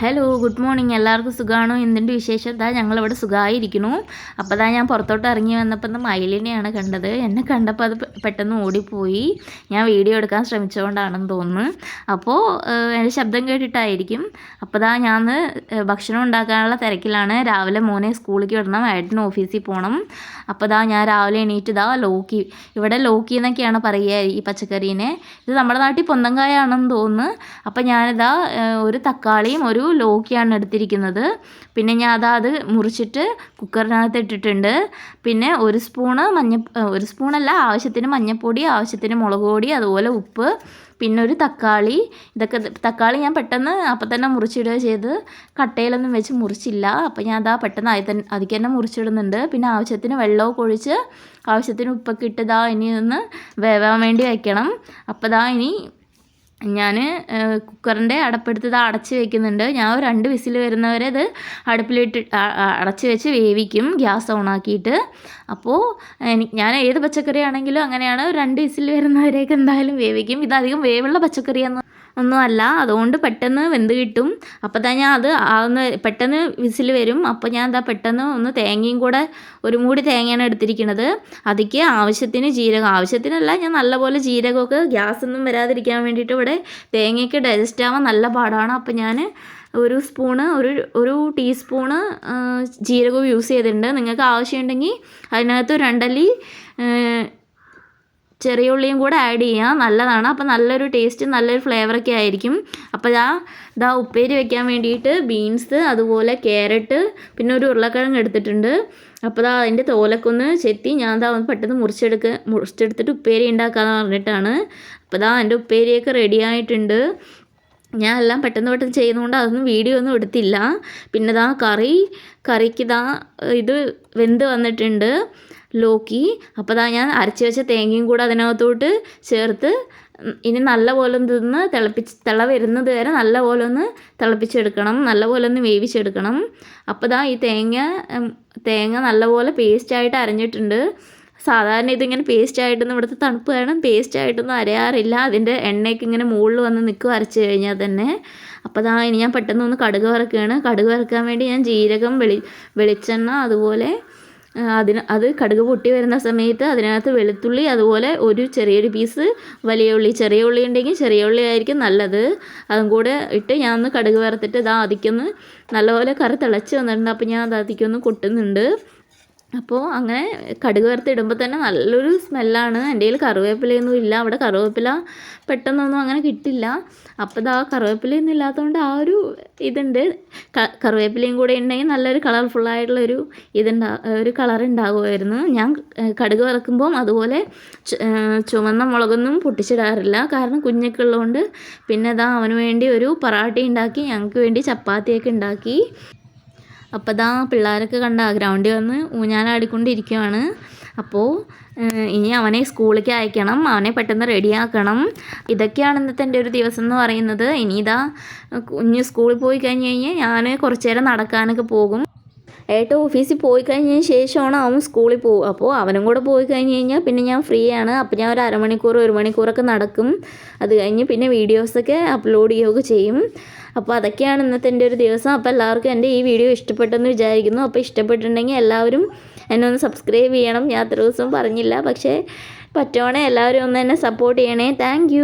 Hello, good morning. എല്ലാവർക്കും സുഖമാണോ? എന്തിൻ്റെ വിശേഷം? ഞങ്ങളിവിടെ സുഖമായിരിക്കണു. അപ്പോൾ ഞാൻ പുറത്തോട്ട് ഇറങ്ങി വന്നപ്പോൾ മയിലിനെയാണ് കണ്ടത്. എന്നെ കണ്ടപ്പോൾ അത് പെട്ടെന്ന് ഓടിപ്പോയി. ഞാൻ വീഡിയോ എടുക്കാൻ ശ്രമിച്ചുകൊണ്ടാണെന്ന് തോന്നുന്നു. അപ്പോൾ എൻ്റെ ശബ്ദം കേട്ടിട്ടായിരിക്കും. അപ്പോൾ ഞാൻ ഭക്ഷണം ഉണ്ടാക്കാനുള്ള തിരക്കിലാണ്. രാവിലെ മോനെ സ്കൂളിലേക്ക് വിടണം, ഏട്ടന് ഓഫീസിൽ പോകണം. അപ്പോൾ ഞാൻ രാവിലെ എണീറ്റ് ലോക്കി, ഇവിടെ ലോക്കി എന്നൊക്കെയാണ് പറയുക ഈ പച്ചക്കറീനെ. ഇത് നമ്മുടെ നാട്ടിൽ പൊന്തങ്കായാണെന്ന് തോന്നുന്നു. അപ്പോൾ ഞാനിതാ ഒരു തക്കാളിയും ഒരു ലോക്കിയാണ് എടുത്തിരിക്കുന്നത്. പിന്നെ ഞാൻ അത് മുറിച്ചിട്ട് കുക്കറിനകത്ത് ഇട്ടിട്ടുണ്ട്. പിന്നെ ഒരു സ്പൂണല്ല, ആവശ്യത്തിന് മഞ്ഞൾപ്പൊടി, ആവശ്യത്തിന് മുളക് പൊടി, അതുപോലെ ഉപ്പ്, പിന്നെ ഒരു തക്കാളി. തക്കാളി ഞാൻ പെട്ടെന്ന് അപ്പം തന്നെ മുറിച്ചിടുക ചെയ്ത്, കട്ടയിലൊന്നും വെച്ച് മുറിച്ചില്ല. അപ്പോൾ ഞാൻ പെട്ടെന്ന് അതിൽ തന്നെ മുറിച്ചിടുന്നുണ്ട്. പിന്നെ ആവശ്യത്തിന് വെള്ളമൊക്കെ ഒഴിച്ച് ആവശ്യത്തിന് ഉപ്പൊക്കെ ഇട്ട് ഇനി ഒന്ന് വേവാൻ വേണ്ടി വയ്ക്കണം. അപ്പോൾ ഇനി ഞാൻ കുക്കറിൻ്റെ അടപ്പെടുത്ത് അടച്ച് വയ്ക്കുന്നുണ്ട്. ഞാൻ ഒരു 2 വിസിൽ വരുന്നവരെ ഇത് അടുപ്പിലിട്ട് അടച്ച് വെച്ച് വേവിക്കും, ഗ്യാസ് ഓണാക്കിയിട്ട്. അപ്പോൾ ഞാൻ ഏത് പച്ചക്കറി ആണെങ്കിലും അങ്ങനെയാണ്, 2 വിസിൽ വരുന്നവരെയൊക്കെ എന്തായാലും വേവിക്കും. ഇതധികം വേവുള്ള പച്ചക്കറിയൊന്നും അല്ല, അതുകൊണ്ട് പെട്ടെന്ന് വെന്ത് കിട്ടും. അപ്പോൾ ഞാൻ അത് പെട്ടെന്ന് വിസിൽ വരും. അപ്പോൾ ഞാൻ പെട്ടെന്ന് ഒന്ന് തേങ്ങയും കൂടെ, ഒരു മൂടി തേങ്ങയാണ് എടുത്തിരിക്കുന്നത്. അതിക്ക് ആവശ്യത്തിന് ജീരകം, ആവശ്യത്തിനല്ല, ഞാൻ നല്ലപോലെ ജീരകമൊക്കെ ഗ്യാസൊന്നും വരാതിരിക്കാൻ വേണ്ടിയിട്ട് ഇവിടെ തേങ്ങയൊക്കെ ഡൈജസ്റ്റ് ആവാൻ നല്ല പാടാണ്. അപ്പോൾ ഞാൻ ഒരു ടീസ്പൂണ് ജീരകവും യൂസ് ചെയ്തിട്ടുണ്ട്. നിങ്ങൾക്ക് ആവശ്യമുണ്ടെങ്കിൽ അതിനകത്ത് 2 അല്ലി ചെറിയ ഉള്ളിയും കൂടെ ആഡ് ചെയ്യാം, നല്ലതാണ്. അപ്പോൾ നല്ലൊരു ടേസ്റ്റ്, നല്ലൊരു ഫ്ലേവറൊക്കെ ആയിരിക്കും. അപ്പോൾ ഉപ്പേരി വെക്കാൻ വേണ്ടിയിട്ട് ബീൻസ്, അതുപോലെ ക്യാരറ്റ്, പിന്നെ ഒരു ഉരുളക്കിഴങ്ങ് എടുത്തിട്ടുണ്ട്. അപ്പോൾ അതിൻ്റെ തോലൊക്കെ ഒന്ന് ചെത്തി ഞാൻ പെട്ടെന്ന് മുറിച്ചെടുത്തിട്ട് ഉപ്പേരി ഉണ്ടാക്കാമെന്ന് പറഞ്ഞിട്ടാണ്. അപ്പോൾ എൻ്റെ ഉപ്പേരിയൊക്കെ റെഡി ആയിട്ടുണ്ട്. ഞാൻ എല്ലാം പെട്ടെന്ന് ചെയ്യുന്നതുകൊണ്ട് അതൊന്നും വീഡിയോ ഒന്നും എടുത്തില്ല. പിന്നെ കറിക്ക് ഇത് വെന്ത് വന്നിട്ടുണ്ട്, ലോക്കി. അപ്പോൾ ഞാൻ അരച്ച് വെച്ച തേങ്ങയും കൂടെ അതിനകത്തോട്ട് ചേർത്ത് ഇനി നല്ലപോലെ ഒന്ന് തിള വരുന്നത് വരെ നല്ലപോലെ ഒന്ന് തിളപ്പിച്ചെടുക്കണം, നല്ലപോലെ ഒന്ന് വേവിച്ചെടുക്കണം. അപ്പോൾ ഈ തേങ്ങ നല്ലപോലെ പേസ്റ്റായിട്ട് അരഞ്ഞിട്ടുണ്ട്. സാധാരണ ഇതിങ്ങനെ പേസ്റ്റായിട്ടൊന്നും, ഇവിടുത്തെ തണുപ്പ് കാരണം പേസ്റ്റായിട്ടൊന്നും അരയാറില്ല. അതിൻ്റെ എണ്ണയൊക്കെ ഇങ്ങനെ മുകളിൽ വന്ന് നിൽക്കും അരച്ച് കഴിഞ്ഞാൽ തന്നെ. അപ്പോൾ ഇനി ഞാൻ പെട്ടെന്ന് ഒന്ന് കടുക് വറുക്കുകയാണ്. കടുക് വറുക്കാൻ വേണ്ടി ഞാൻ ജീരകം, വെളിച്ചെണ്ണ, അതുപോലെ അത് കടുക് പൊട്ടി വരുന്ന സമയത്ത് അതിനകത്ത് വെളുത്തുള്ളി, അതുപോലെ ഒരു ചെറിയൊരു പീസ് വലിയ ഉള്ളി, ചെറിയ ഉള്ളി ഉണ്ടെങ്കിൽ ചെറിയ ഉള്ളി ആയിരിക്കും നല്ലത്, അതും കൂടെ ഇട്ട് ഞാൻ ഒന്ന് കടുക് വറുത്തിട്ട് അതിക്കൊന്ന് നല്ലപോലെ കറി തിളച്ച് വന്നിട്ടുണ്ട്. അപ്പോൾ ഞാൻ അതിക്കൊന്ന് കൊട്ടുന്നുണ്ട്. അപ്പോൾ അങ്ങനെ കടുക് വറുത്തിടുമ്പോൾ തന്നെ നല്ലൊരു സ്മെല്ലാണ്. എൻ്റെ കയ്യിൽ കറിവേപ്പിലയൊന്നും ഇല്ല, അവിടെ കറിവേപ്പില പെട്ടെന്നൊന്നും അങ്ങനെ കിട്ടില്ല. അപ്പോൾ കറിവേപ്പിലയൊന്നും ഇല്ലാത്തതുകൊണ്ട് ഒരു ഇതുണ്ട്. കറിവേപ്പിലയും കൂടെ ഉണ്ടെങ്കിൽ നല്ലൊരു കളർഫുള്ളായിട്ടുള്ളൊരു ഒരു കളർ ഉണ്ടാകുമായിരുന്നു. ഞാൻ കടുക് വറുക്കുമ്പം അതുപോലെ ചുവന്ന മുളകൊന്നും പൊട്ടിച്ചിടാറില്ല, കാരണം കുഞ്ഞൊക്കെ ഉള്ളതുകൊണ്ട്. പിന്നെ അവന് വേണ്ടി ഒരു പൊറാട്ട ഉണ്ടാക്കി, ഞങ്ങൾക്ക് വേണ്ടി ചപ്പാത്തിയൊക്കെ ഉണ്ടാക്കി. അപ്പോൾ പിള്ളേരൊക്കെ ഗ്രൗണ്ടിൽ വന്ന് ഊഞ്ഞാലാടിക്കൊണ്ടിരിക്കുകയാണ്. അപ്പോൾ ഇനി അവനെ സ്കൂളിലേക്ക് അയക്കണം, അവനെ പെട്ടെന്ന് റെഡിയാക്കണം. ഇതൊക്കെയാണ് ഇന്നത്തെ എൻ്റെ ഒരു ദിവസം എന്ന് പറയുന്നത്. ഇനി കുഞ്ഞ് സ്കൂളിൽ പോയി കഴിഞ്ഞ് ഞാൻ കുറച്ച് നേരം നടക്കാനൊക്കെ പോകും. ഏട്ടൻ ഓഫീസിൽ പോയി കഴിഞ്ഞതിന് ശേഷമാണ് അവൻ സ്കൂളിൽ പോകും. അപ്പോൾ അവനും കൂടെ പോയി കഴിഞ്ഞ് പിന്നെ ഞാൻ ഫ്രീ ആണ്. അപ്പോൾ ഞാൻ ഒരു 1 മണിക്കൂറൊക്കെ നടക്കും. അത് കഴിഞ്ഞ് പിന്നെ വീഡിയോസൊക്കെ അപ്ലോഡ് ചെയ്യുകയൊക്കെ ചെയ്യും. അപ്പോൾ അതൊക്കെയാണ് ഇന്നത്തെ എൻ്റെ ഒരു ദിവസം. അപ്പോൾ എല്ലാവർക്കും എൻ്റെ ഈ വീഡിയോ ഇഷ്ടപ്പെട്ടെന്ന് വിചാരിക്കുന്നു. അപ്പോൾ ഇഷ്ടപ്പെട്ടിട്ടുണ്ടെങ്കിൽ എല്ലാവരും എന്നെ ഒന്ന് സബ്സ്ക്രൈബ് ചെയ്യണം. ഞാൻ അത്ര ദിവസം പറഞ്ഞില്ല, പക്ഷേ പറ്റുവാണെങ്കിൽ എല്ലാവരും ഒന്ന് എന്നെ സപ്പോർട്ട് ചെയ്യണേ. താങ്ക്